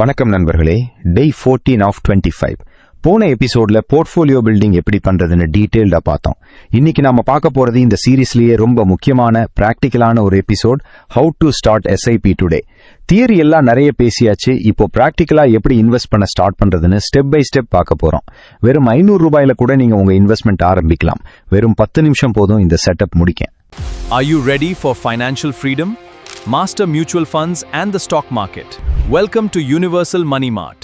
வணக்கம் நண்பர்களே. டே 14 ஆஃப் 25. போன எபிசோட்ல போர்ட்ஃபோலியோ பில்டிங் எப்படி பண்றதுன்னு டீடைல்டா பார்த்தோம். இன்னைக்கு நாம பார்க்க போறது இந்த சீரீஸ்லயே ரொம்ப முக்கியமான பிராக்டிக்கலான ஒரு episode, how to start SIP today. Theory எல்லாம் நிறைய பேசியாச்சு. இப்போ பிராக்டிக்கலா எப்படி இன்வெஸ்ட் பண்ண ஸ்டார்ட் பண்றதுன்னு ஸ்டெப் பை ஸ்டெப் பார்க்க போறோம். வெறும் 500 ரூபாயில கூட நீங்க உங்க இன்வெஸ்ட்மெண்ட் ஆரம்பிக்கலாம். வெறும் 10 நிமிஷம் போதும் இந்த செட்டப் முடிக்க. Are you ready for financial freedom? Master mutual funds and the stock market. Welcome to Universal Money Mart.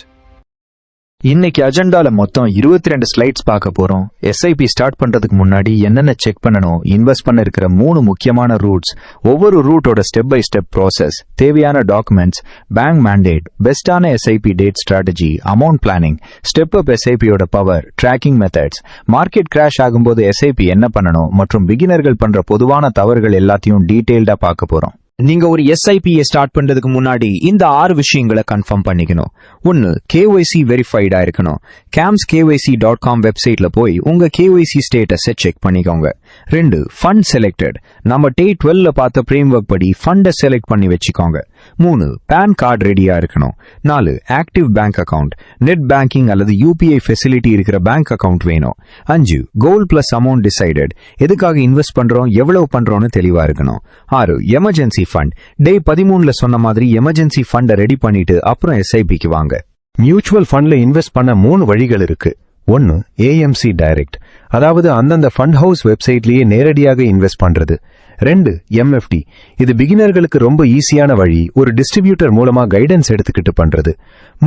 இன்னைக்கு அஜெண்டால மொத்தம் 22 ஸ்லைட்ஸ் பார்க்க போறோம். எஸ்ஐபி ஸ்டார்ட் பண்றதுக்கு முன்னாடி என்னென்ன செக் பண்ணணும், இன்வெஸ்ட் பண்ண இருக்கிற 3 முக்கியமான ரூட்ஸ், ஒவ்வொரு ரூட்டோட ஸ்டெப் பை ஸ்டெப் ப்ராசஸ், தேவையான டாக்குமெண்ட்ஸ், பேங்க் மேண்டேட், பெஸ்டான SIP date strategy, amount planning, step up எஸ்ஐபியோட power, tracking methods, market crash ஆகும்போது எஸ்ஐபி என்ன பண்ணணும் மற்றும் பிகினர்கள் பண்ற பொதுவான தவறுகள் எல்லாத்தையும் டீடைல்டா பார்க்க போறோம். நீங்க ஒரு எஸ்ஐபியை ஸ்டார்ட் பண்றதுக்கு முன்னாடி இந்த 6 விஷயங்களை கன்ஃபார்ம் பண்ணிக்கணும். 1. KYC வெரிஃபைடா இருக்கணும். camskyc.com வெப்சைட்ல போய் உங்க KYC ஸ்டேட்டஸை செக் பண்ணிக்கோங்க. 2. Fund selected. நம்ம டே 12ல பார்த்த ஃப்ரேம்வொர்க் படி ஃபண்டை செலக்ட் பண்ணி வச்சுக்கோங்க. 3. பேன் கார்டு ரெடியா இருக்கணும். 4. Active bank account, net banking அல்லது UPI ஃபெசிலிட்டி இருக்கிற பேங்க் அக்கவுண்ட் வேணும். 5. கோல் பிளஸ் அமௌண்ட் டிசைடட். எதுக்காக இன்வெஸ்ட் பண்றோம், எவ்வளவு பண்றோம்னு தெளிவா இருக்கணும். 6. Emergency fund. டே 13ல சொன்ன மாதிரி எமர்ஜென்சி ஃபண்டை ரெடி பண்ணிட்டு அப்புறம் எஸ்ஐபிக்கு வாங்க. மியூச்சுவல் ஃபண்ட்ல இன்வெஸ்ட் பண்ண 3 வழிகள் இருக்கு. 1. AMC டைரக்ட், அதாவது அந்தந்த ஃபண்ட் ஹவுஸ் வெப்சைட்லயே நேரடியாக இன்வெஸ்ட் பண்றது. 2. MFD, இது பிகினர்களுக்கு ரொம்ப ஈஸியான வழி, ஒரு டிஸ்ட்ரிபியூட்டர் மூலமா கைடன்ஸ் எடுத்துக்கிட்டு பண்றது.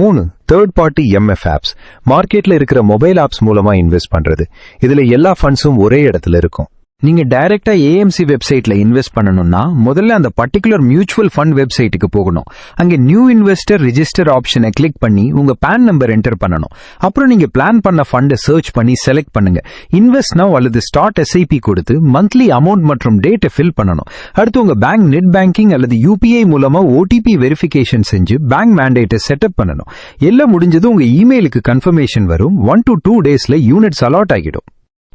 3. தேர்ட் பார்ட்டி MF ஆப்ஸ், மார்க்கெட்ல இருக்கிற மொபைல் ஆப்ஸ் மூலமா இன்வெஸ்ட் பண்றது. இதுல எல்லா ஃபண்ட்ஸும் ஒரே இடத்துல இருக்கும். நீங்க டைரக்டா AMC வெப்சைட்ல இன்வெஸ்ட் பண்ணணும்னா முதல்ல அந்த பர்டிகுலர் மியூச்சுவல் ஃபண்ட் வெப்சைட்டுக்கு போகணும். அங்க நியூ இன்வெஸ்டர் ரிஜிஸ்டர் ஆப்ஷனை கிளிக் பண்ணி உங்க PAN நம்பர் என்டர் பண்ணணும். அப்புறம் நீங்க பிளான் பண்ண ஃபண்டை சர்ச் பண்ணி செலக்ட் பண்ணுங்க. இன்வெஸ்ட் நவ் அல்லது ஸ்டார்ட் SIP கொடுத்து மந்த்லி அமௌண்ட் மற்றும் டேட்டை ஃபில் பண்ணணும். அடுத்து உங்க பேங்க் நெட் பேங்கிங் அல்லது UPI மூலமா OTP வெரிஃபிகேஷன் செஞ்சு பேங்க் மேண்டேட்டை செட்டப் பண்ணணும். எல்லாம் முடிஞ்சது உங்க இமெயிலுக்கு கன்ஃபர்மேஷன் வரும். 1 to 2 டேஸ்ல யூனிட்ஸ் அலாட் ஆகிடும்.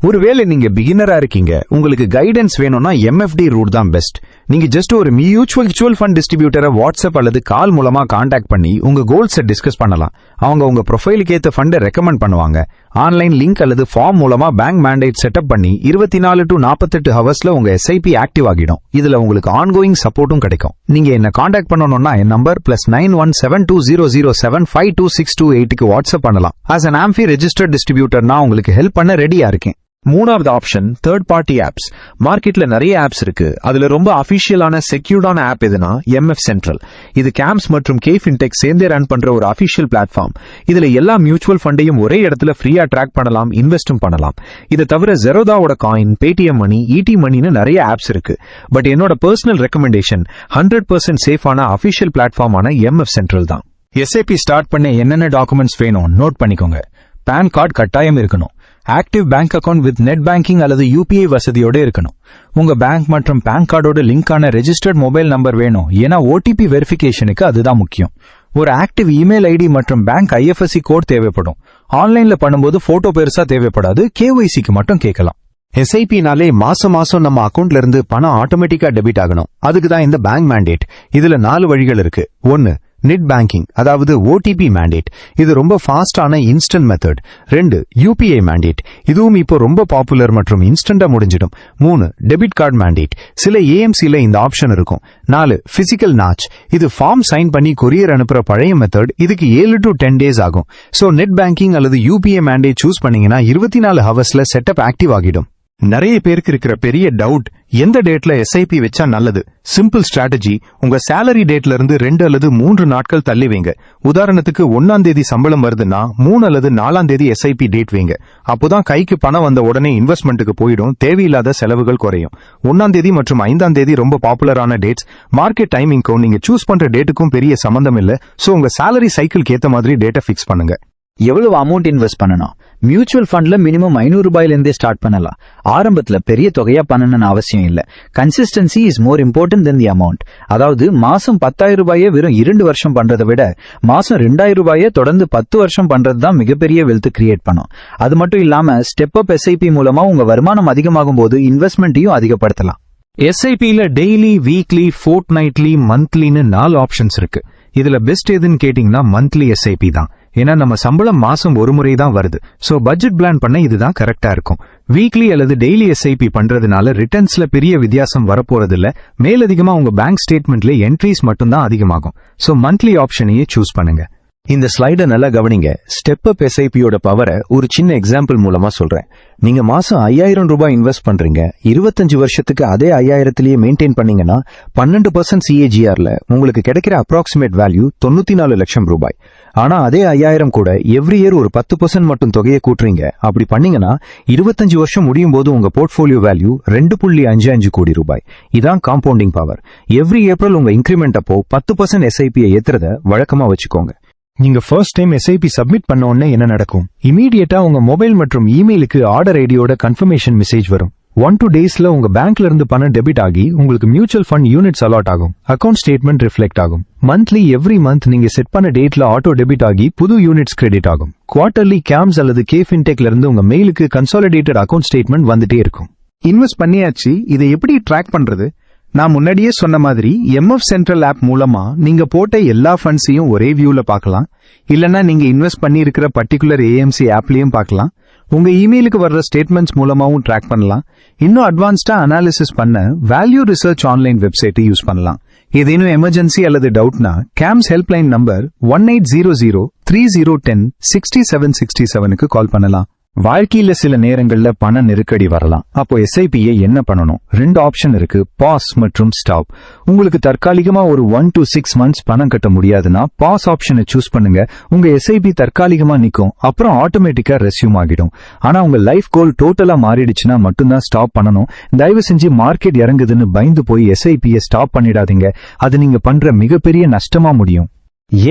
ஒருவேளை நீங்க பிகினரா இருக்கீங்க, உங்களுக்கு கைடன்ஸ் வேணும்னா MFD ரூட் தான் பெஸ்ட். நீங்க ஜஸ்ட் ஒரு மியூச்சுவல் ஃபண்ட் டிஸ்ட்ரிபியூட்டரை வாட்ஸ்அப் அல்லது கால் மூலமா கான்டாக்ட் பண்ணி உங்க கோல்ஸை டிஸ்கஸ் பண்ணலாம். அவங்க உங்க ப்ரொஃபைலுக்கு ஏத்த ஃபண்டை ரெக்கமெண்ட் பண்ணுவாங்க. ஆன்லைன் லிங்க் அல்லது ஃபார்ம் மூலமா பேங்க் மேண்டேட் செட்டப் பண்ணி 24 to 48 ஹவர்ஸ்ல உங்க SIP ஆக்டிவ் ஆகிடும். இதுல உங்களுக்கு ஆன்கோயிங் சப்போர்ட்டும் கிடைக்கும். நீங்க என்ன கான்டாக்ட் பண்ணணும்னா என் நம்பர் +917200752628க்கு வாட்ஸ்அப் பண்ணலாம். As an AMFI registered distributor நான் உங்களுக்கு ஹெல்ப் பண்ண ரெடியா இருக்கேன். 3வது ஆப்ஷன் தேர்ட் பார்ட்டி ஆப்ஸ். மார்க்கெட்ல நிறைய ஆப்ஸ் இருக்கு. அதுல ரொம்ப அபிஷியலான செக்யூர்டான ஆப் எதுனா MF சென்ட்ரல். இது கேம்ஸ் மற்றும் KFinTech சேர்ந்தே ரன் பண்ற ஒரு அபிஷியல் பிளாட்ஃபார்ம். இதுல எல்லா மியூச்சுவல் ஃபண்டையும் ஒரே இடத்துல ஃப்ரீயா ட்ராக் பண்ணலாம், இன்வெஸ்டும் பண்ணலாம். இதை தவிர ஜெரோதாவோட காயின், பேடிஎம் மணி, ET மணின்னு நிறைய ஆப்ஸ் இருக்கு. பட் என்னோட பர்சனல் ரெக்கமெண்டேஷன் 100% சேஃபான அபிஷியல் பிளாட்ஃபார்மான MF சென்ட்ரல் தான். SIP ஸ்டார்ட் பண்ண என்னென்ன டாக்குமெண்ட்ஸ் வேணும் நோட் பண்ணிக்கோங்க. PAN கார்டு கட்டாயம் இருக்கணும். Active bank account with net banking அல்லது UPI வசதியோட இருக்கணும். உங்க பேங்க் மற்றும் PAN கார்டோட லிங்கான ரெஜிஸ்டர்ட் மொபைல் நம்பர் வேணும். ஏன்னா OTP வெரிஃபிகேஷனுக்கு அதுதான் முக்கியம். ஒரு ஆக்டிவ் இமெயில் ஐடி மற்றும் பேங்க் IFSC கோட் தேவைப்படும். ஆன்லைன்ல பண்ணும்போது போட்டோ பெருசா தேவைப்படாது. KYCக்கு மட்டும் கேட்கலாம். SIPனாலே மாசம் நம்ம அக்கவுண்ட்ல இருந்து பணம் ஆட்டோமேட்டிக்கா டெபிட் ஆகணும். அதுக்கு தான் இந்த பேங்க் மேண்டேட். இதுல 4 வழிகள் இருக்கு. 1. நெட் பேங்கிங், அதாவது OTP மேண்டேட். இது ரொம்ப ஃபாஸ்டான இன்ஸ்டன்ட் மெத்தட். 2. UPI mandate. இதுவும் இப்போ ரொம்ப பாப்புலர் மற்றும் இன்ஸ்டன்டா முடிஞ்சிடும். 3. Debit card mandate. சில AMCல இந்த ஆப்ஷன் இருக்கும். 4. Physical notch. இது ஃபார்ம் சைன் பண்ணி கொரியர் அனுப்புற பழைய மெத்தட். இதுக்கு 7 to 10 டேஸ் ஆகும். சோ நெட் பேங்கிங் அல்லது UPI மேண்டேட் சூஸ் பண்ணீங்கன்னா 24 ஹவர்ஸ்ல செட்டப் ஆக்டிவ் ஆகிடும். நிறைய பேருக்கு இருக்கிற பெரிய டவுட், எந்த டேட்ல SIP வச்சா நல்லது? சிம்பிள் ஸ்ட்ராட்டஜி, உங்க சேலரி டேட்ல இருந்து 2 அல்லது 3 நாட்கள் தள்ளி வைங்க. உதாரணத்துக்கு 1ஆம் தேதி சம்பளம் வருதுன்னா 3 அல்லது 4ஆம் தேதி SIP டேட் வைங்க. அப்போதான் கைக்கு பணம் வந்த உடனே இன்வெஸ்ட்மெண்ட்டுக்கு போயிடும், தேவையில்லாத செலவுகள் குறையும். 1ஆம் தேதி மற்றும் 5ஆம் தேதி ரொம்ப பாப்புலரான டேட்ஸ். மார்க்கெட் டைமிங்க்கும் நீங்க சூஸ் பண்ற டேட்டுக்கும் பெரிய சம்பந்தம் இல்ல. சோ உங்க சேலரி சைக்கிள்க்கு ஏத்த மாதிரி டேட்டை ஃபிக்ஸ் பண்ணுங்க. எவ்வளவு அமௌண்ட் இன்வெஸ்ட் பண்ணணும்? மியூச்சுவல் ஃபண்ட்ல மினிமம் 500 ரூபாயில இருந்தே ஸ்டார்ட் பண்ணலாம். ஆரம்பத்துல பெரிய தொகையா பண்ணணும்னு அவசியம் இல்ல. Consistency is more important then the amount. அதாவது மாசம் 10,000 ரூபாயை வெறும் 2 வருஷம் பண்றதை விட மாசம் 2,000 ரூபாயை தொடர்ந்து 10 வருஷம் பண்றது தான் மிகப்பெரிய வெல்த் கிரியேட் பண்ணும். அது மட்டும் இல்லாம ஸ்டெப் அப் SIP மூலமா உங்க வருமானம் அதிகமாகும் போது இன்வெஸ்ட்மெண்ட்டையும் அதிகப்படுத்தலாம். SIPல டெய்லி, வீக்லி, ஃபோர்ட்நைட்லி, மந்த்லின்னு 4 ஆப்ஷன்ஸ் இருக்கு. இதுல பெஸ்ட் எதுன்னு கேட்டீங்கன்னா மந்த்லி எஸ்ஐபி தான். ஏன்னா நம்ம சம்பளம் மாசம் ஒரு முறை தான் வருது. சோ பட்ஜெட் பிளான் பண்ண இதுதான் கரெக்டா இருக்கும். வீக்லி அல்லது டெய்லி எஸ்ஐபி பண்றதுனால ரிட்டர்ன்ஸ்ல பெரிய வித்தியாசம் வரப்போறது இல்ல. மேலதிகமா உங்க பேங்க் ஸ்டேட்மெண்ட்ல என்ட்ரிஸ் மட்டும் தான் அதிகமாகும். சோ மந்த்லி ஆப்ஷனையே சூஸ் பண்ணுங்க. இந்த ஸ்லைடை நல்லா கவனிங்க. ஸ்டெப் அப் எஸ்ஐபியோட பவரை ஒரு சின்ன எக்ஸாம்பிள் மூலமா சொல்றேன். நீங்க மாசம் 5000 ரூபாய் இன்வெஸ்ட் பண்றீங்க. 25 வருஷத்துக்கு அதே 5000த்திலேயே மெயின்டைன் பண்ணீங்கன்னா 12% CAGRல உங்களுக்கு கிடைக்கிற அப்ராக்சிமேட் வேல்யூ 94 லட்சம் ரூபாய். ஆனா அதே 5000 கூட எவ்ரி இயர் ஒரு 10% மட்டும் தொகையை கூட்டுறீங்க. அப்படி பண்ணீங்கன்னா 25 வருஷம் முடியும் போது உங்க போர்ட்போலியோ வேல்யூ 2.55 கோடி ரூபாய். இதான் காம்பவுண்டிங் பவர். எவ்ரி ஏப்ரல் உங்க இன்கிரிமெண்ட் அப்போ 10% எஸ்ஐபியை ஏத்துறத வழக்கமா வச்சுக்கோங்க. நீங்க ஃபர்ஸ்ட் டைம் எஸ்ஐபி சப்மிட் பண்ண உடனே என்ன நடக்கும்? இமீடியட்டா உங்க மொபைல் மற்றும் இமெயிலுக்கு ஆர்டர் ஐடியோட கன்ஃபர்மேஷன் மெசேஜ் வரும். 1-2 டேஸ்ல உங்க பேங்க்ல இருந்து பணம் டெபிட் ஆகி உங்களுக்கு மியூச்சுவல் ஃபண்ட் யூனிட்ஸ் அலாட் ஆகும். அக்கவுண்ட் ஸ்டேட்மெண்ட் ரிஃப்ளெக்ட் ஆகும். மந்த்லி எவ்ரி மந்த் நீங்க செட் பண்ண டேட்ல ஆட்டோ டெபிட் ஆகி புது யூனிட்ஸ் கிரெடிட் ஆகும். குவார்டர்லி கேம்ஸ் அல்லது கேஃபின்டெக்ல இருந்து உங்க மெயிலுக்கு கன்சாலிடேட்டட் அக்கவுண்ட் ஸ்டேட்மெண்ட் வந்துட்டே இருக்கும். இன்வெஸ்ட் பண்ணியாச்சு, இதை எப்படி ட்ராக் பண்றது? நான் முன்னாடியே சொன்ன மாதிரி எம்எஃப் சென்ட்ரல் ஆப் மூலமா நீங்க போட்ட எல்லா ஃபண்ட்ஸையும் ஒரே வியூல பார்க்கலாம். இல்லனா நீங்க இன்வெஸ்ட் பண்ணி இருக்கிற பர்டிகுலர் ஏஎம்சி ஆப்லயும் பார்க்கலாம். உங்க இமெயிலுக்கு வர்ற ஸ்டேட்மெண்ட்ஸ் மூலமாவும் ட்ராக் பண்ணலாம். இன்னும் அட்வான்ஸ்டா அனாலிசிஸ் பண்ண வேல்யூ ரிசர்ச் ஆன்லைன் வெப்சைட்டை யூஸ் பண்ணலாம். ஏதேனும் எமர்ஜென்சி அல்லது டவுட்னா கேம்ஸ் ஹெல்ப்லைன் நம்பர் 1800-3010-6767க்கு கால் பண்ணலாம். வாழ்க்கையில சில நேரங்கள்ல பண நெருக்கடி வரலாம். அப்போ எஸ்ஐபியை என்ன பண்ணணும்? 2 ஆப்ஷன் இருக்கு, பாஸ் மற்றும் ஸ்டாப். உங்களுக்கு தற்காலிகமா ஒரு 1 to 6 months பணம் கட்ட முடியாதுன்னா பாஸ் ஆப்ஷனை சூஸ் பண்ணுங்க. உங்க எஸ்ஐபி தற்காலிகமா நிக்கும், அப்புறம் ஆட்டோமேட்டிக்கா ரெஸ்யூம் ஆகிடும். ஆனா உங்க லைஃப் கோல் டோட்டலா மாறிடுச்சுன்னா மட்டும்தான் ஸ்டாப் பண்ணணும். தயவு செஞ்சு மார்க்கெட் இறங்குதுன்னு பயந்து போய் எஸ்ஐபியை ஸ்டாப் பண்ணிடாதீங்க. அது நீங்க பண்ற மிகப்பெரிய நஷ்டமா முடியும்.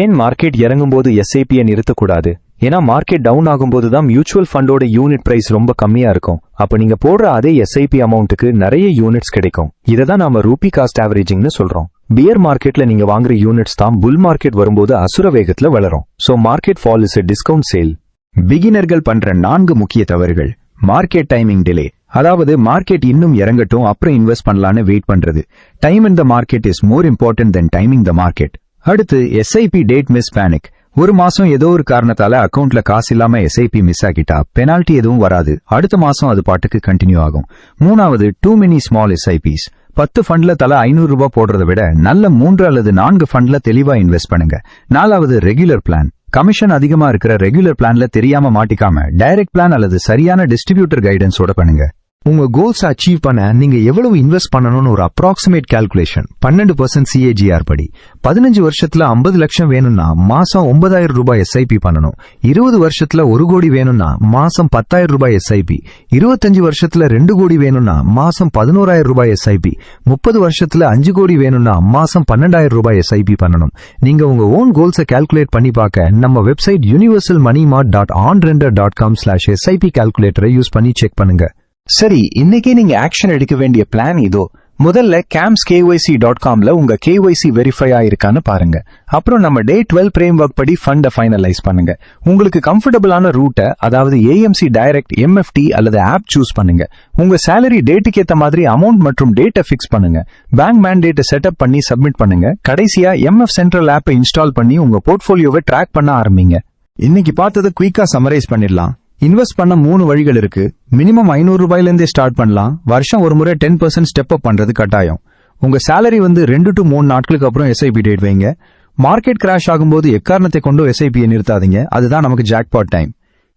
ஏன் மார்க்கெட் இறங்கும்போது எஸ்ஐபியை நிறுத்தக்கூடாது? ஏன்னா மார்க்கெட் டவுன் ஆகும்போது தான் மியூச்சுவல் ஃபண்டோட யூனிட் பிரைஸ் ரொம்ப கம்மியா இருக்கும். அப்ப நீங்க போடுற அதே எஸ்ஐபி அமௌண்ட்டுக்கு நிறைய யூனிட்ஸ் கிடைக்கும். இதை தான் நாம ரூபி காஸ்ட் ஆவரேஜிங்னு சொல்றோம். பியர் மார்க்கெட்ல நீங்க வாங்குற யூனிட்ஸ் தான் புல் மார்க்கெட் வரும்போது அசுர வேகத்துல வளரும். So market fall is a discount sale. பிகினர்கள் பண்ற 4 முக்கிய தவறுகள். மார்க்கெட் டைமிங் டிலே, அதாவது மார்க்கெட் இன்னும் இறங்கட்டும் அப்புறம் இன்வெஸ்ட் பண்ணலான்னு வெயிட் பண்றது. Time in the market is more important than timing the market. அடுத்து எஸ்ஐபி டேட் மிஸ் பேனிக். ஒரு மாசம் ஏதோ ஒரு காரணத்தால அக்கவுண்ட்ல காசு இல்லாம எஸ்ஐபி மிஸ் ஆகிட்டா பெனால்டி எதுவும் வராது. அடுத்த மாசம் அது பாட்டுக்கு கண்டினியூ ஆகும். மூணாவது, டூ மெனி ஸ்மால் எஸ்ஐபிஸ். 10 ஃபண்ட்ல தலா 500 ரூபாய் போடுறதை விட நல்ல 3 அல்லது 4 ஃபண்ட்ல தெளிவா இன்வெஸ்ட் பண்ணுங்க. நாலாவது, ரெகுலர் பிளான். கமிஷன் அதிகமா இருக்கிற ரெகுலர் பிளான்ல தெரியாம மாட்டிக்காம டைரக்ட் பிளான் அல்லது சரியான டிஸ்ட்ரிபியூட்டர் கைடன்ஸோட பண்ணுங்க. உங்க கோல்ஸ் அச்சீவ் பண்ண நீங்க எவ்வளவு இன்வெஸ்ட் பண்ணணும்னு ஒரு அப்ராக்சிமேட் கால்குலேஷன். 12% CAGR படி 15 வருஷத்துல 50 லட்சம் வேணும்னா மாசம் 9000 ரூபாய் எஸ்ஐபி பண்ணணும். 20 வருஷத்துல 1 கோடி வேணும்னா மாசம் 10,000 ரூபாய் எஸ்ஐபி. 25 வருஷத்துல 2 கோடி வேணும்னா மாசம் 11,000 ரூபாய் எஸ்ஐபி. 30 வருஷத்துல 5 கோடி வேணும்னா மாசம் 12,000 ரூபாய் எஸ்ஐபி பண்ணணும். நீங்க உங்க ஓன் கோல்ஸை கால்குலேட் பண்ணி பார்க்க நம்ம வெப்சைட் universalmoneymart.onrender.com/SIP கால்குலேட்டரை யூஸ் பண்ணி செக் பண்ணுங்க. சரி, இன்னைக்கே நீங்க ஆக்ஷன் எடுக்க வேண்டிய பிளான் இதோ. முதல்ல camskyc.comல உங்க KYC வெரிஃபை ஆயிருக்கான்னு பாருங்க. அப்புறம் நம்ம டே 12 பிரேம் ஒர்க் படி ஃபண்டை ஃபைனலைஸ் பண்ணுங்க. உங்களுக்கு கம்ஃபர்டபுளான ரூட்டை, அதாவது AMC டைரக்ட், MFT அல்லது ஆப் சூஸ் பண்ணுங்க. உங்க சேலரி டேட்டுக்கு ஏத்த மாதிரி அமௌண்ட் மற்றும் டேட்டை ஃபிக்ஸ் பண்ணுங்க. பேங்க் மேண்டேட்டை செட்டப் பண்ணி சப்மிட் பண்ணுங்க. கடைசியா MF சென்ட்ரல் ஆப்பை இன்ஸ்டால் பண்ணி உங்க போர்ட்ஃபோலியோவை ட்ராக் பண்ண ஆரம்பிங்க. இன்னைக்கு பார்த்ததை குயிக்கா சமரைஸ் பண்ணிடலாம். இன்வெஸ்ட் பண்ண 3 வழிகள் இருக்கு. மினிமம் 500 ரூபாயிலிருந்தே ஸ்டார்ட் பண்ணலாம். வருஷம் ஒரு முறை 10% ஸ்டெப் அப் பண்றது கட்டாயம். உங்க சேலரி 2 to 3 நாட்களுக்கு அப்புறம் எஸ்ஐபி டேட் வைங்க. மார்க்கெட் கிராஷ் ஆகும்போது எக்காரணத்தை கொண்டு எஸ்ஐபியை நிறுத்தாதீங்க. அதுதான் நமக்கு jackpot time.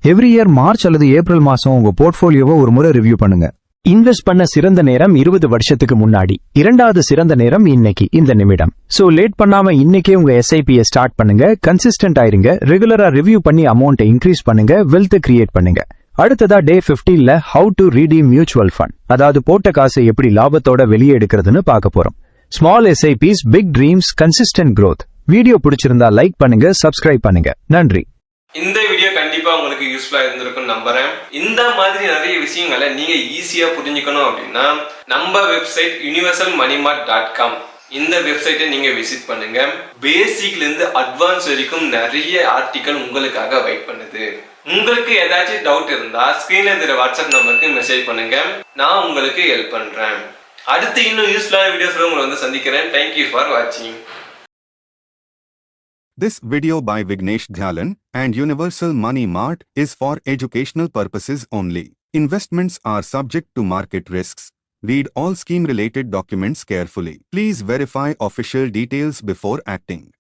Every year March அல்லது ஏப்ரல் மாசம் உங்க போர்ட்ஃபோலியோவை ஒரு முறை ரிவ்யூ பண்ணுங்க. இன்வெஸ்ட் பண்ண சிறந்த நேரம் 20 வருஷத்துக்கு முன்னாடி. இரண்டாவது சிறந்த நேரம் இன்னைக்கு, இந்த நிமிடம். சோ லேட் பண்ணாம இன்னைக்கே உங்க எஸ்ஐபியை ஸ்டார்ட் பண்ணுங்க. கன்சிஸ்டன்ட் ஆயிருங்க. ரெகுலரா ரிவ்யூ பண்ணி அமௌண்ட்டை இன்க்ரீஸ் பண்ணுங்க. வெல்த் கிரியேட் பண்ணுங்க. அடுத்ததா டே 15ல how to redeem mutual fund, அதாவது போட்ட காசை எப்படி லாபத்தோட வெளியே எடுக்கிறதுன்னு பார்க்க போறோம். Small SIPs, big dreams, consistent growth. Video பிடிச்சிருந்தா லைக் பண்ணுங்க, சப்ஸ்கிரைப் பண்ணுங்க. நன்றி. இந்த வீடியோ கண்டிப்பா உங்களுக்கு யூஸ்ஃபுல்லா இருந்திருக்கும் நம்புறேன். இந்த மாதிரி நிறைய விஷயங்களை நீங்க ஈஸியா புரிஞ்சுக்கணும் அப்படின்னா நம்ம வெப்சைட் universalmoneymart.com இந்த வெப்சைட்டை நீங்க விசிட் பண்ணுங்க. பேசிக்ல இருந்து அட்வான்ஸ் வரைக்கும் நிறைய ஆர்டிகல் உங்களுக்காக வெயிட் பண்ணுது. உங்களுக்கு ஏதாச்சும் டவுட் இருந்தா ஸ்கிரீன்ல இருக்கிற வாட்ஸ்அப் நம்பருக்கு மெசேஜ் பண்ணுங்க. நான் உங்களுக்கு ஹெல்ப் பண்றேன். அடுத்து இன்னும் யூஸ்ஃபுல்லான வீடியோஸ்ல உங்களை சந்திக்கிறேன். தேங்க்யூ ஃபார் வாட்சிங். This video by Vignesh Dhyalan and Universal Money Mart is for educational purposes only. Investments are subject to market risks. Read all scheme-related documents carefully. Please verify official details before acting.